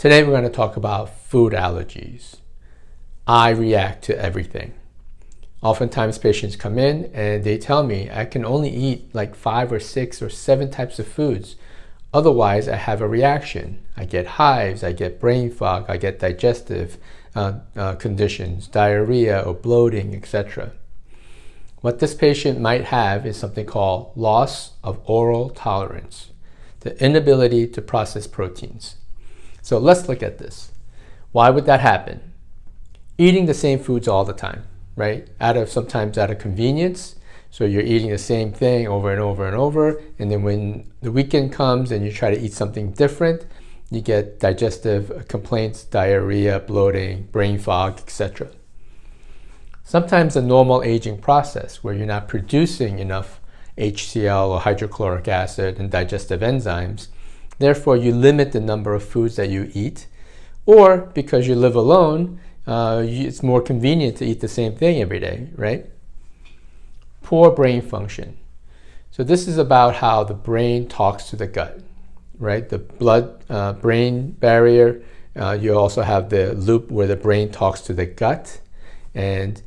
Today we're going to talk about food allergies. I react to everything. Oftentimes patients come in and they tell me I can only eat like 5 or 6 or 7 types of foods. Otherwise I have a reaction. I get hives, I get brain fog, I get digestive conditions, diarrhea or bloating, etc. What this patient might have is something called loss of oral tolerance, the inability to process proteins. So let's look at this. Why would that happen? Eating the same foods all the time, right? Sometimes out of convenience. So you're eating the same thing over and over and over, and then when the weekend comes and you try to eat something different, you get digestive complaints, diarrhea, bloating, brain fog, etc. Sometimes a normal aging process where you're not producing enough HCl or hydrochloric acid and digestive enzymes, therefore you limit the number of foods that you eat, or because you live alone, it's more convenient to eat the same thing every day, right? Poor brain function. So this is about how the brain talks to the gut, right? The blood-brain barrier. You also have the loop where the brain talks to the gut. And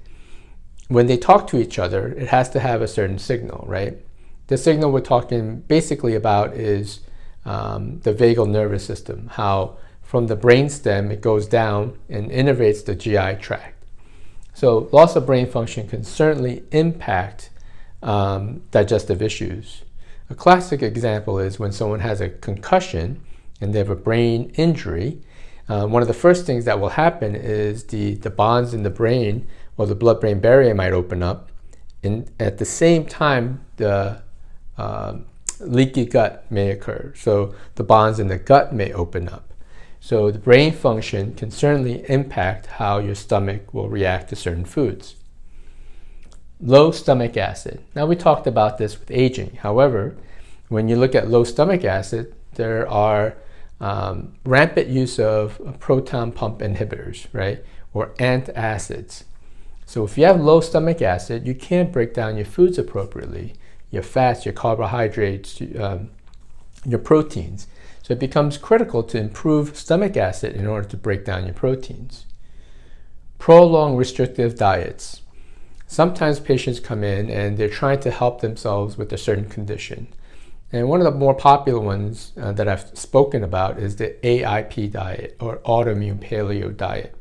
when they talk to each other, it has to have a certain signal, right? The signal we're talking basically about is the vagal nervous system, how from the brainstem it goes down and innervates the GI tract. So loss of brain function can certainly impact digestive issues. A classic example is when someone has a concussion and they have a brain injury. One of the first things that will happen is the bonds in the brain or the blood-brain barrier might open up, and at the same time the leaky gut may occur. So the bonds in the gut may open up. So the brain function can certainly impact how your stomach will react to certain foods. Low stomach acid. Now we talked about this with aging. However, when you look at low stomach acid, there are rampant use of proton pump inhibitors, right? Or antacids. So if you have low stomach acid, you can't break down your foods appropriately, your fats, your carbohydrates, your proteins. So it becomes critical to improve stomach acid in order to break down your proteins. Prolonged restrictive diets. Sometimes patients come in and they're trying to help themselves with a certain condition. And one of the more popular ones that I've spoken about is the AIP diet, or autoimmune paleo diet.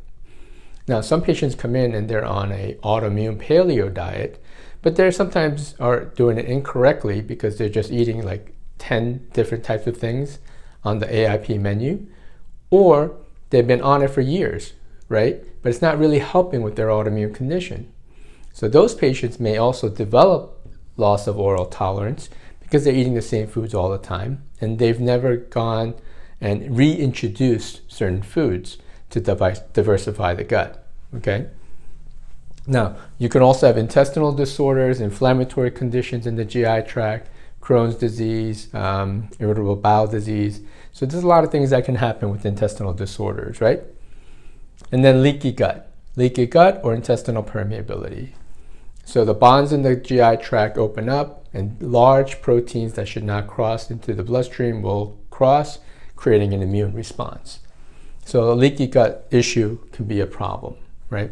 Now, some patients come in and they're on an autoimmune paleo diet, but they sometimes are doing it incorrectly because they're just eating like 10 different types of things on the AIP menu, or they've been on it for years, right? But it's not really helping with their autoimmune condition. So those patients may also develop loss of oral tolerance because they're eating the same foods all the time, and they've never gone and reintroduced certain foods to diversify the gut, okay? Now, you can also have intestinal disorders, inflammatory conditions in the GI tract, Crohn's disease, irritable bowel disease. So there's a lot of things that can happen with intestinal disorders, right? And then leaky gut or intestinal permeability. So the bonds in the GI tract open up and large proteins that should not cross into the bloodstream will cross, creating an immune response. So a leaky gut issue can be a problem, right?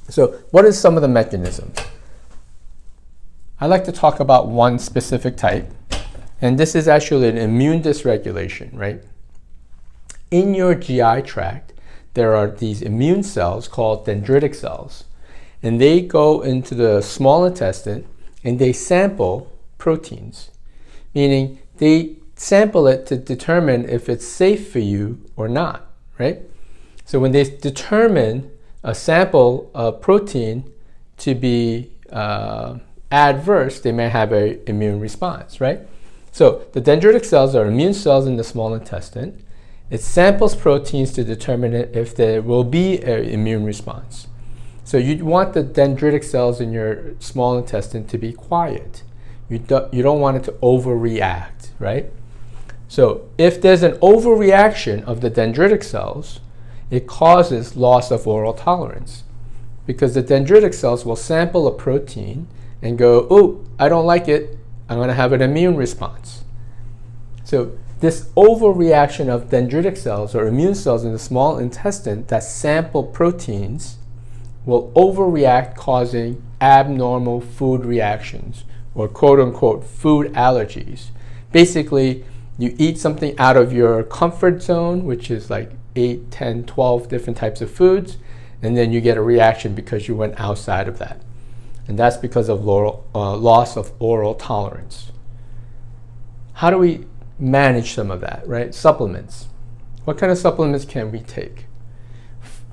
So what is some of the mechanisms? I like to talk about one specific type, and this is actually an immune dysregulation, right? In your GI tract, there are these immune cells called dendritic cells, and they go into the small intestine and they sample proteins, meaning they sample it to determine if it's safe for you or not, right? So when they determine a sample of protein to be adverse, they may have an immune response, right? So the dendritic cells are immune cells in the small intestine. It samples proteins to determine if there will be an immune response. So you want the dendritic cells in your small intestine to be quiet. You don't want it to overreact, right? So if there's an overreaction of the dendritic cells, it causes loss of oral tolerance, because the dendritic cells will sample a protein and go, oh, I don't like it, I'm going to have an immune response. So This overreaction of dendritic cells or immune cells in the small intestine that sample proteins will overreact, causing abnormal food reactions, or quote-unquote food allergies. Basically, you eat something out of your comfort zone, which is like 8, 10, 12 different types of foods, and then you get a reaction because you went outside of that. And that's because of loss of oral tolerance. How do we manage some of that, right? Supplements. What kind of supplements can we take?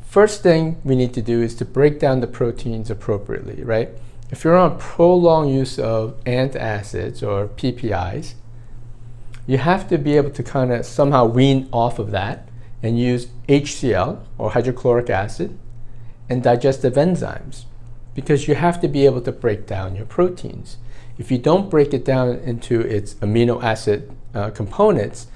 First thing we need to do is to break down the proteins appropriately, right? If you're on prolonged use of antacids or PPIs, you have to be able to kind of somehow wean off of that and use HCl or hydrochloric acid and digestive enzymes, because you have to be able to break down your proteins. If you don't break it down into its amino acid components,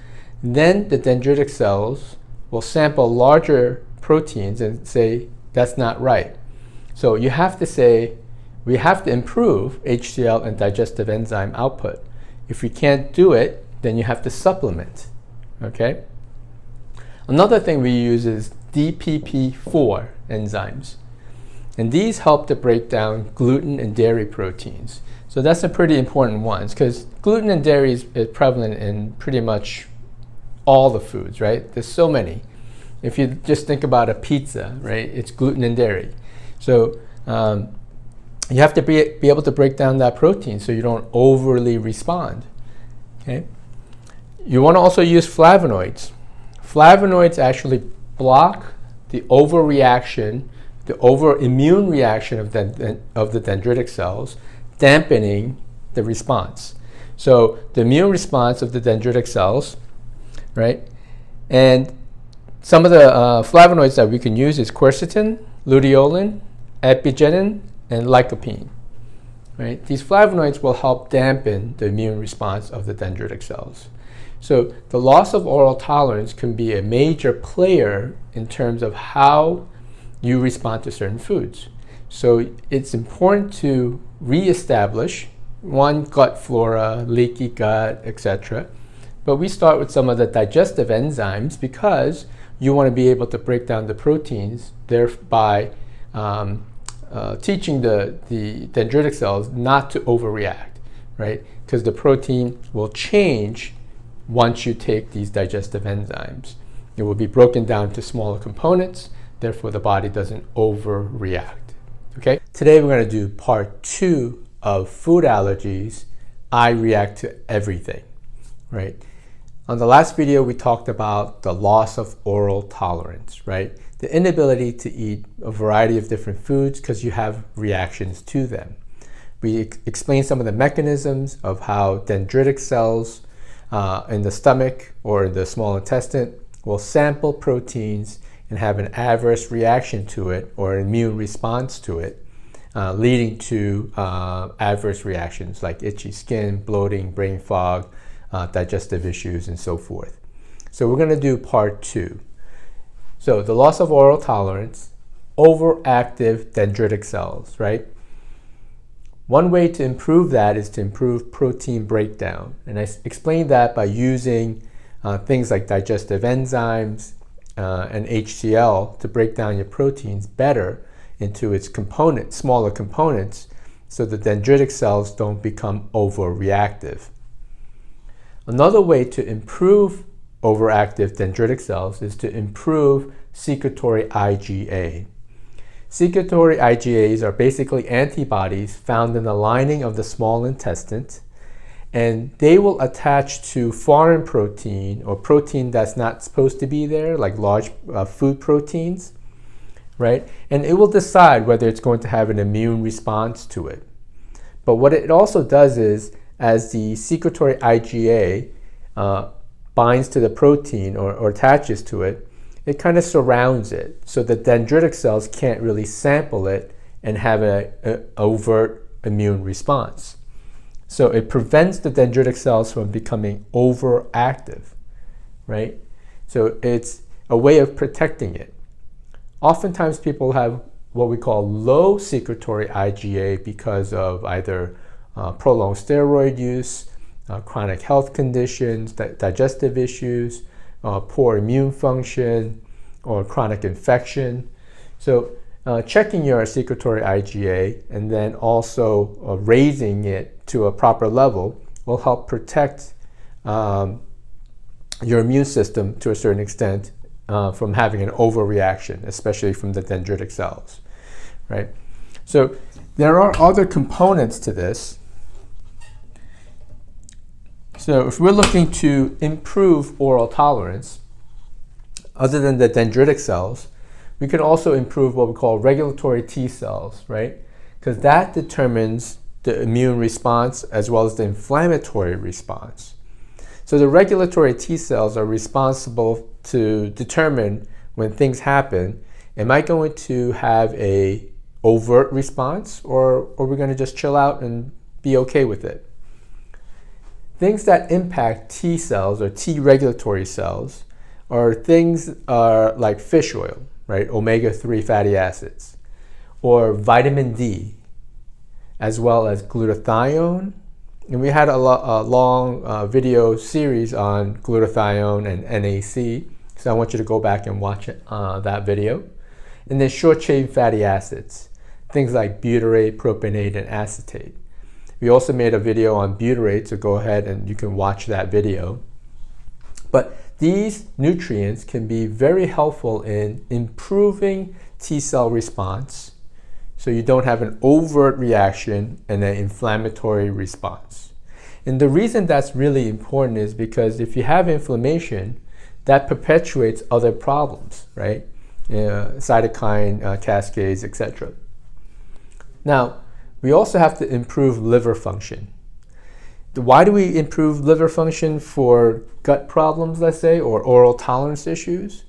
then the dendritic cells will sample larger proteins and say that's not right. So you have to say we have to improve HCl and digestive enzyme output. If we can't do it, then you have to supplement. Okay? Another thing we use is DPP-IV enzymes. And these help to break down gluten and dairy proteins. So that's a pretty important one, because gluten and dairy is prevalent in pretty much all the foods, right? There's so many. If you just think about a pizza, right, it's gluten and dairy. So you have to be able to break down that protein so you don't overly respond. Okay? You want to also use flavonoids. Flavonoids actually block the overreaction, the overimmune reaction of the dendritic cells, dampening the response. So the immune response of the dendritic cells, right? And some of the flavonoids that we can use is quercetin, luteolin, epigenin, and lycopene. Right? These flavonoids will help dampen the immune response of the dendritic cells. So the loss of oral tolerance can be a major player in terms of how you respond to certain foods. So it's important to reestablish one, gut flora, leaky gut, etc. But we start with some of the digestive enzymes because you want to be able to break down the proteins, thereby teaching the dendritic cells not to overreact, right? Because the protein will change once you take these digestive enzymes. It will be broken down to smaller components, therefore the body doesn't overreact. Okay? Today we're going to do part 2 of food allergies. I react to everything, right? On the last video, we talked about the loss of oral tolerance, right? The inability to eat a variety of different foods because you have reactions to them. We explained some of the mechanisms of how dendritic cells in the stomach or in the small intestine will sample proteins and have an adverse reaction to it or an immune response to it, leading to adverse reactions like itchy skin, bloating, brain fog, digestive issues, and so forth. So we're going to do part 2. So the loss of oral tolerance, overactive dendritic cells, right? One way to improve that is to improve protein breakdown. And I explained that by using things like digestive enzymes and HCl to break down your proteins better into its components, smaller components, so the dendritic cells don't become overreactive. Another way to improve overactive dendritic cells is to improve secretory IgA. Secretory IgAs are basically antibodies found in the lining of the small intestine, and they will attach to foreign protein or protein that's not supposed to be there, like large food proteins, right? And it will decide whether it's going to have an immune response to it. But what it also does is, as the secretory IgA binds to the protein or attaches to it, it kind of surrounds it. So the dendritic cells can't really sample it and have an overt immune response. So it prevents the dendritic cells from becoming overactive, right? So it's a way of protecting it. Oftentimes people have what we call low secretory IgA because of either prolonged steroid use, chronic health conditions, digestive issues, poor immune function, or chronic infection. So checking your secretory IgA and then also raising it to a proper level will help protect your immune system to a certain extent from having an overreaction, especially from the dendritic cells, right? So there are other components to this. So if we're looking to improve oral tolerance, other than the dendritic cells, we can also improve what we call regulatory T cells, right? Because that determines the immune response as well as the inflammatory response. So the regulatory T cells are responsible to determine when things happen, am I going to have a overt response or are we going to just chill out and be okay with it? Things that impact T cells or T regulatory cells are things like fish oil, right? Omega-3 fatty acids, or vitamin D, as well as glutathione. And we had a long video series on glutathione and NAC, so I want you to go back and watch that video. And then short-chain fatty acids, things like butyrate, propionate, and acetate. We also made a video on butyrate, so go ahead and you can watch that video. But these nutrients can be very helpful in improving T cell response, so you don't have an overt reaction and an inflammatory response. And the reason that's really important is because if you have inflammation, that perpetuates other problems, right? Cytokine cascades, etc. Now, we also have to improve liver function. Why do we improve liver function for gut problems, let's say, or oral tolerance issues?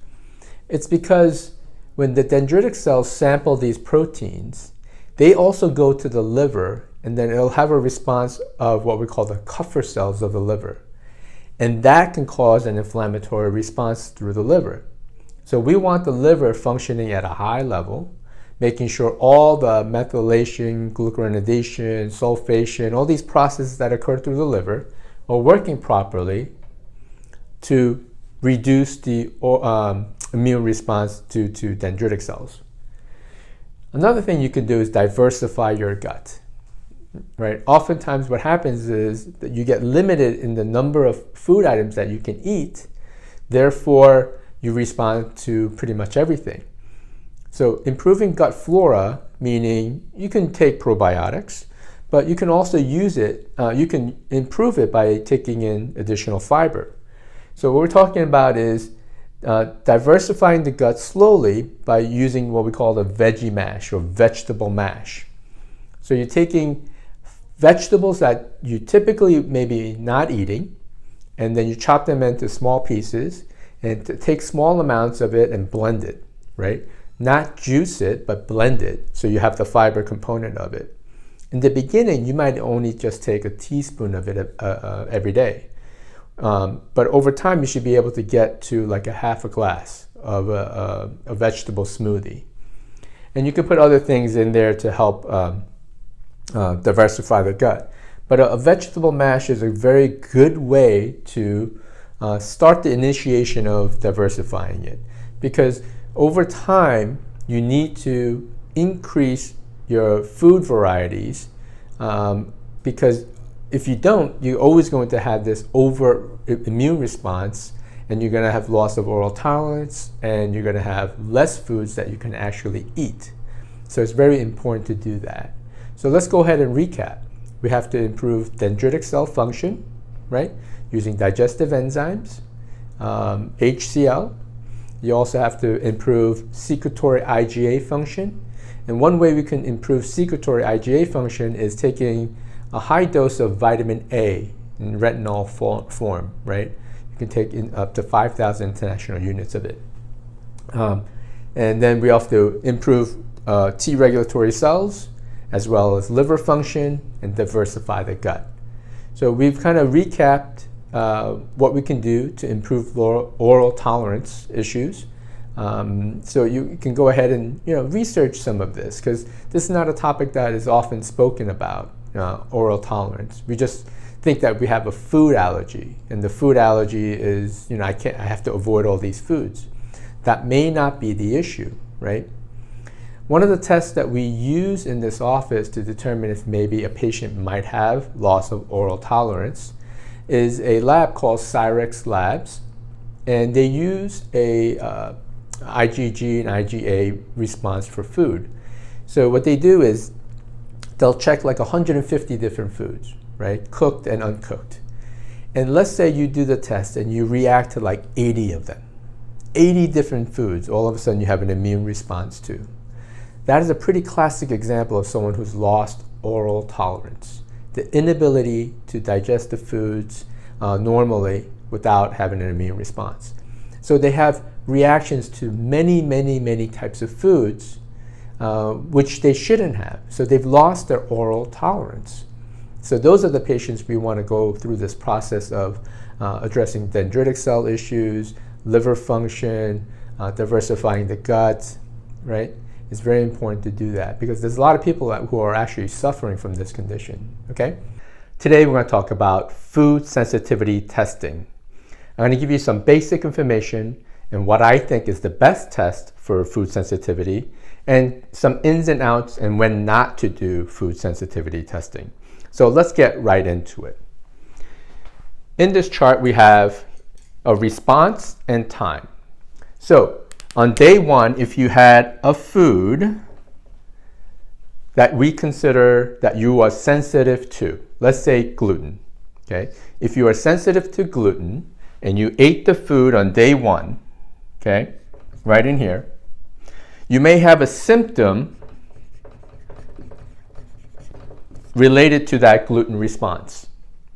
It's because when the dendritic cells sample these proteins, they also go to the liver, and then it'll have a response of what we call the Kupffer cells of the liver. And that can cause an inflammatory response through the liver. So we want the liver functioning at a high level, making sure all the methylation, glucuronidation, sulfation, all these processes that occur through the liver are working properly to reduce the immune response to dendritic cells. Another thing you can do is diversify your gut, right? Oftentimes what happens is that you get limited in the number of food items that you can eat, therefore you respond to pretty much everything. So improving gut flora, meaning you can take probiotics, but you can also use it, you can improve it by taking in additional fiber. So what we're talking about is diversifying the gut slowly by using what we call the veggie mash or vegetable mash. So you're taking vegetables that you typically maybe not eating, and then you chop them into small pieces and take small amounts of it and blend it, right? Not juice it, but blend it, so you have the fiber component of it. In the beginning, you might only just take a teaspoon of it every day. But over time, you should be able to get to like a half a glass of a vegetable smoothie. And you can put other things in there to help diversify the gut. But a vegetable mash is a very good way to start the initiation of diversifying it, because over time, you need to increase your food varieties because if you don't, you're always going to have this over immune response, and you're going to have loss of oral tolerance, and you're going to have less foods that you can actually eat. So it's very important to do that. So let's go ahead and recap. We have to improve dendritic cell function, right? Using digestive enzymes, HCl. You also have to improve secretory IgA function. And one way we can improve secretory IgA function is taking a high dose of vitamin A in retinol form, right? You can take in up to 5,000 international units of it. And then we have to improve T regulatory cells, as well as liver function, and diversify the gut. So we've kind of recapped what we can do to improve oral tolerance issues. So you can go ahead and research some of this, because this is not a topic that is often spoken about, oral tolerance. We just think that we have a food allergy, and the food allergy is, I have to avoid all these foods. That may not be the issue, right? One of the tests that we use in this office to determine if maybe a patient might have loss of oral tolerance is a lab called Cyrex Labs, and they use a IgG and IgA response for food. So what they do is they'll check like 150 different foods, right? Cooked and uncooked. And let's say you do the test and you react to like 80 of them. 80 different foods, all of a sudden you have an immune response to. That is a pretty classic example of someone who's lost oral tolerance. The inability to digest the foods normally without having an immune response. So they have reactions to many types of foods, which they shouldn't have. So they've lost their oral tolerance. So those are the patients we want to go through this process of addressing dendritic cell issues, liver function, diversifying the gut, right? It's very important to do that because there's a lot of people who are actually suffering from this condition, okay? Today we're going to talk about food sensitivity testing. I'm going to give you some basic information and what I think is the best test for food sensitivity and some ins and outs and when not to do food sensitivity testing. So let's get right into it. In this chart we have a response and time. So on day one, if you had a food that we consider that you are sensitive to, let's say gluten, okay? If you are sensitive to gluten and you ate the food on day one, okay, right in here, you may have a symptom related to that gluten response,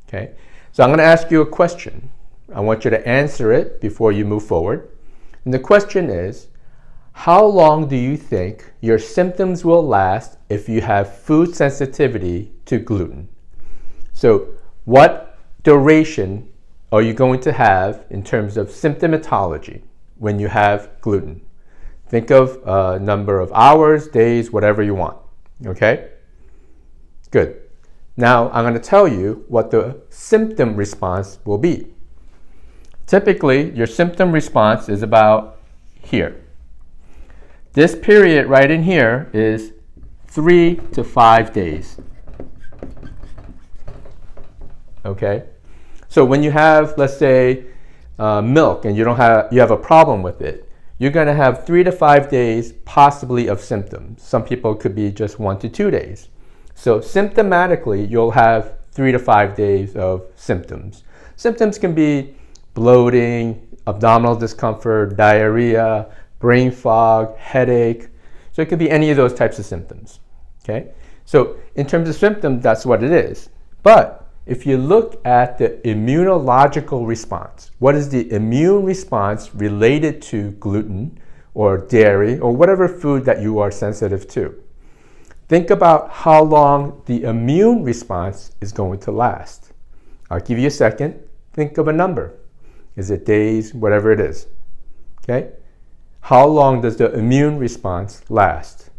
okay? So I'm going to ask you a question. I want you to answer it before you move forward. And the question is, how long do you think your symptoms will last if you have food sensitivity to gluten? So what duration are you going to have in terms of symptomatology when you have gluten? Think of a number of hours, days, whatever you want, okay? Good. Now I'm going to tell you what the symptom response will be. Typically, your symptom response is about here. This period right in here is 3 to 5 days. Okay? So when you have, let's say, milk and you have a problem with it, you're going to have 3 to 5 days possibly of symptoms. Some people could be just 1 to 2 days. So symptomatically, you'll have 3 to 5 days of symptoms. Symptoms can be bloating, abdominal discomfort, diarrhea, brain fog, headache. So it could be any of those types of symptoms, okay? So in terms of symptoms, that's what it is. But if you look at the immunological response, what is the immune response related to gluten or dairy or whatever food that you are sensitive to? Think about how long the immune response is going to last. I'll give you a second. Think of a number. Is it days, whatever it is, okay? How long does the immune response last?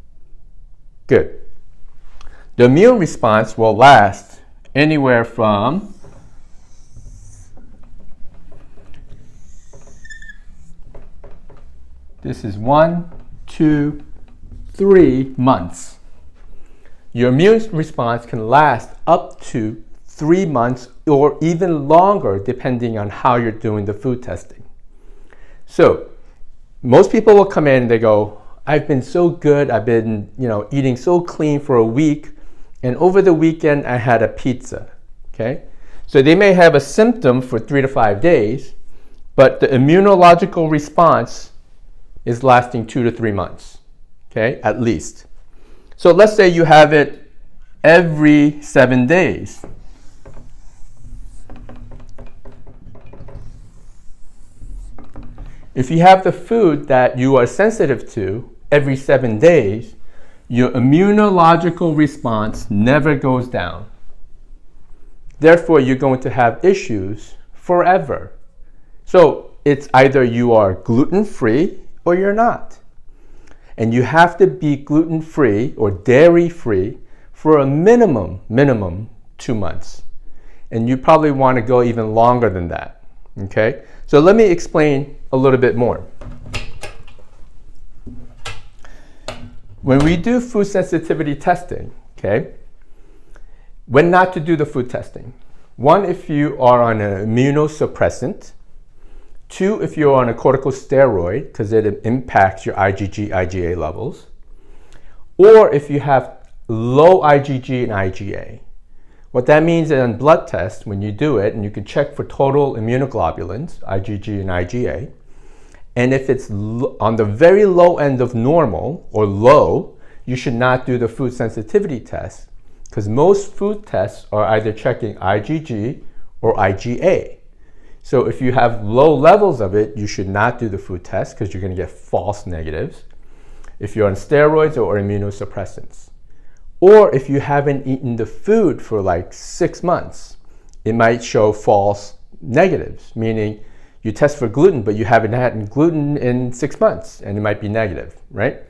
Good. The immune response will last anywhere from this is 1, 2, 3 months. Your immune response can last up to 3 months or even longer depending on how you're doing the food testing. So most people will come in and they go, I've been so good, I've been eating so clean for a week, and over the weekend I had a pizza, okay? So they may have a symptom for 3 to 5 days, but the immunological response is lasting 2 to 3 months, okay, at least. So let's say you have it every 7 days. If you have the food that you are sensitive to every 7 days, your immunological response never goes down. Therefore, you're going to have issues forever. So it's either you are gluten-free or you're not. And you have to be gluten-free or dairy-free for a minimum 2 months. And you probably want to go even longer than that, okay? So let me explain a little bit more. When we do food sensitivity testing, okay, when not to do the food testing. One, if you are on an immunosuppressant. Two, if you're on a corticosteroid, because it impacts your IgG, IgA levels. Or if you have low IgG and IgA. What that means is on blood tests, when you do it, and you can check for total immunoglobulins, IgG and IgA, and if it's on the very low end of normal or low, you should not do the food sensitivity test, because most food tests are either checking IgG or IgA. So if you have low levels of it, you should not do the food test because you're going to get false negatives if you're on steroids or immunosuppressants. Or if you haven't eaten the food for like 6 months, it might show false negatives, meaning you test for gluten, but you haven't had gluten in 6 months, and it might be negative, right?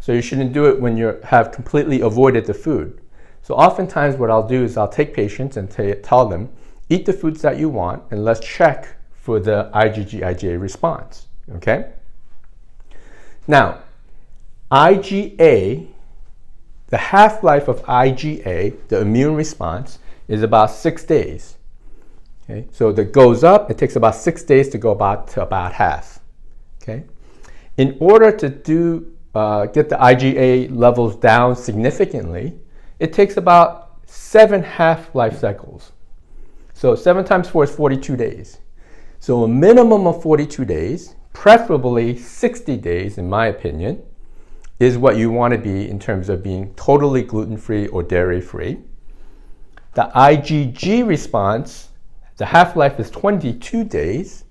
So you shouldn't do it when you have completely avoided the food. So oftentimes what I'll do is I'll take patients and tell them, eat the foods that you want, and let's check for the IgG, IgA response, okay? Now, IgA, the half-life of IgA, the immune response, is about 6 days. Okay? So that goes up, it takes about 6 days to go about half. Okay? In order to get the IgA levels down significantly, it takes about 7 half-life cycles. So 7 times 4 is 42 days. So a minimum of 42 days, preferably 60 days in my opinion, is what you want to be in terms of being totally gluten-free or dairy-free. The IgG response, the half-life is 22 days.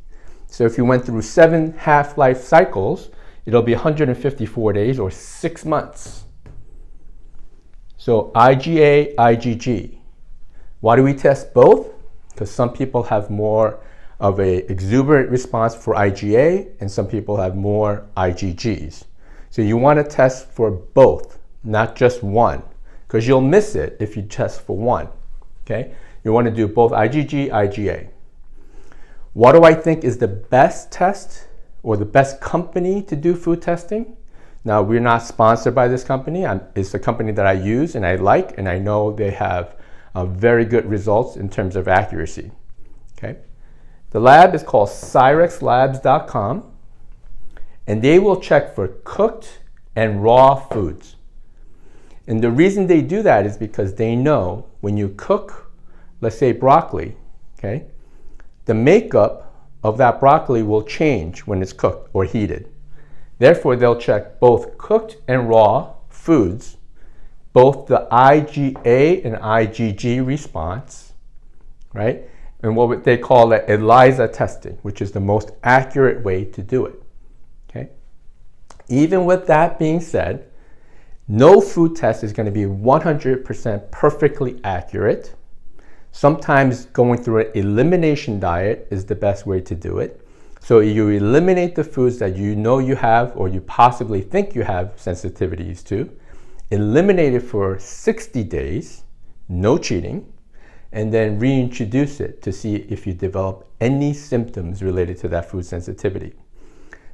So if you went through 7 half-life cycles, it'll be 154 days or 6 months. So IgA, IgG. Why do we test both? Because some people have more of an exuberant response for IgA and some people have more IgGs. So you want to test for both, not just one, because you'll miss it if you test for one, okay? You want to do both IgG, IgA. What do I think is the best test or the best company to do food testing? Now, we're not sponsored by this company. It's a company that I use and I like, and I know they have very good results in terms of accuracy, okay? The lab is called cyrexlabs.com. And they will check for cooked and raw foods. And the reason they do that is because they know when you cook, let's say broccoli, okay, the makeup of that broccoli will change when it's cooked or heated. Therefore, they'll check both cooked and raw foods, both the IgA and IgG response, right? And what they call the ELISA testing, which is the most accurate way to do it. Okay. Even with that being said, no food test is going to be 100% perfectly accurate. Sometimes going through an elimination diet is the best way to do it. So you eliminate the foods that you know you have or you possibly think you have sensitivities to. Eliminate it for 60 days, no cheating, and then reintroduce it to see if you develop any symptoms related to that food sensitivity.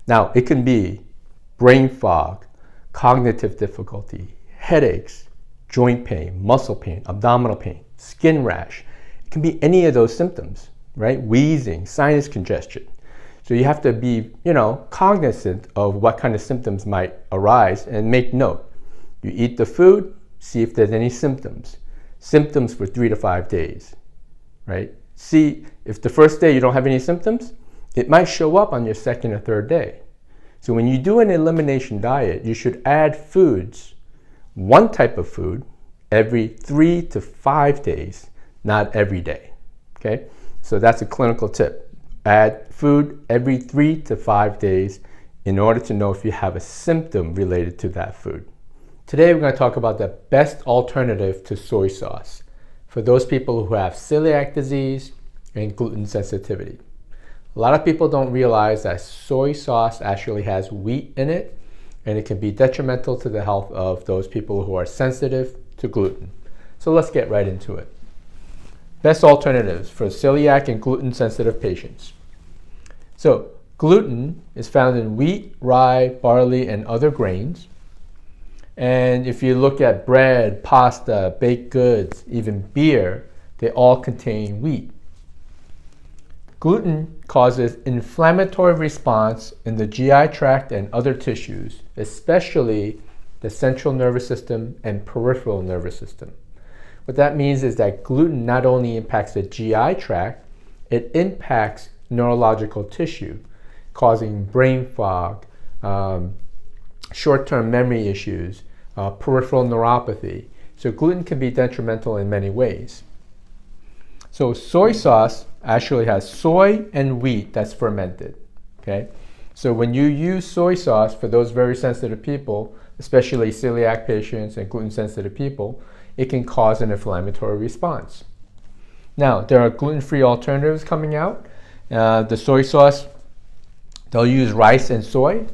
Now, it can be brain fog, cognitive difficulty, headaches, joint pain, muscle pain, abdominal pain, skin rash. It can be any of those symptoms, right? Wheezing, sinus congestion. So you have to be, cognizant of what kind of symptoms might arise and make note. You eat the food, see if there's any symptoms. Symptoms for 3 to 5 days, right? See if the first day you don't have any symptoms, it might show up on your second or third day. So when you do an elimination diet, you should add foods, one type of food, every 3 to 5 days, not every day, okay? So that's a clinical tip. Add food every 3 to 5 days in order to know if you have a symptom related to that food. Today we're going to talk about the best alternative to soy sauce for those people who have celiac disease and gluten sensitivity. A lot of people don't realize that soy sauce actually has wheat in it, and it can be detrimental to the health of those people who are sensitive to gluten. So let's get right into it. best alternatives for celiac and gluten-sensitive patients. So, gluten is found in wheat, rye, barley, and other grains. And if you look at bread, pasta, baked goods, even beer, they all contain wheat. Gluten causes inflammatory response in the GI tract and other tissues, especially the central nervous system and peripheral nervous system. What that means is that gluten not only impacts the GI tract, it impacts neurological tissue, causing brain fog, short-term memory issues, peripheral neuropathy. So gluten can be detrimental in many ways. So soy sauce actually has soy and wheat that's fermented, okay? So when you use soy sauce for those very sensitive people, especially celiac patients and gluten-sensitive people, it can cause an inflammatory response. Now, there are gluten-free alternatives coming out. The soy sauce, they'll use rice and soy.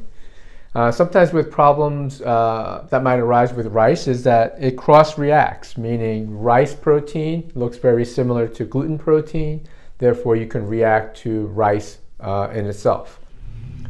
Sometimes with problems that might arise with rice is that it cross-reacts, meaning rice protein looks very similar to gluten protein, therefore you can react to rice in itself.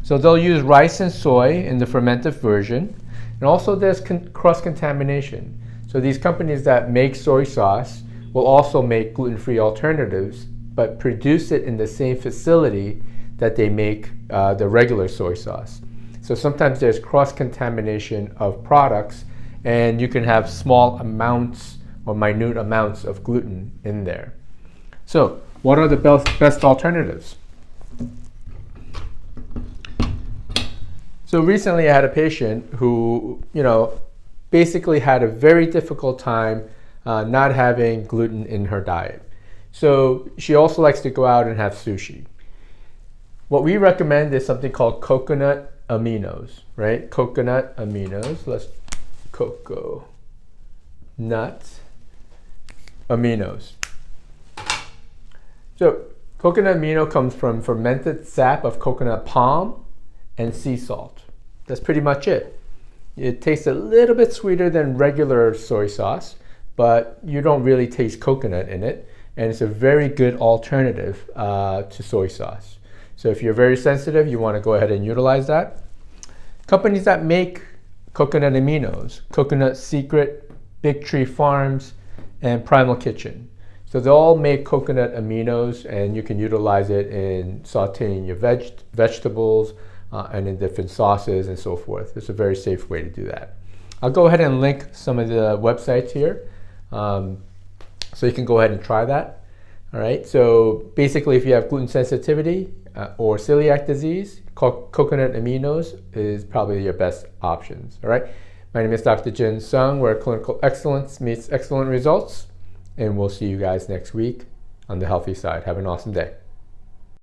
So they'll use rice and soy in the fermented version, and also there's cross-contamination. So these companies that make soy sauce will also make gluten-free alternatives, but produce it in the same facility that they make the regular soy sauce. So sometimes there's cross-contamination of products, and you can have small amounts or minute amounts of gluten in there. So what are the best alternatives? So recently I had a patient who, basically had a very difficult time not having gluten in her diet. So she also likes to go out and have sushi. What we recommend is something called coconut aminos, right? Coconut aminos. Coconut aminos. So coconut amino comes from fermented sap of coconut palm and sea salt. That's pretty much it. It tastes a little bit sweeter than regular soy sauce, but you don't really taste coconut in it, and it's a very good alternative to soy sauce. So if you're very sensitive, you want to go ahead and utilize that. Companies that make coconut aminos, Coconut Secret, Big Tree Farms, and Primal Kitchen. So they all make coconut aminos, and you can utilize it in sauteing your vegetables and in different sauces and so forth. It's a very safe way to do that. I'll go ahead and link some of the websites here so you can go ahead and try that. All right, so basically if you have gluten sensitivity or celiac disease, coconut aminos is probably your best options. All right, my name is Dr. Jin Sung, where clinical excellence meets excellent results, and we'll see you guys next week on the healthy side. Have an awesome day.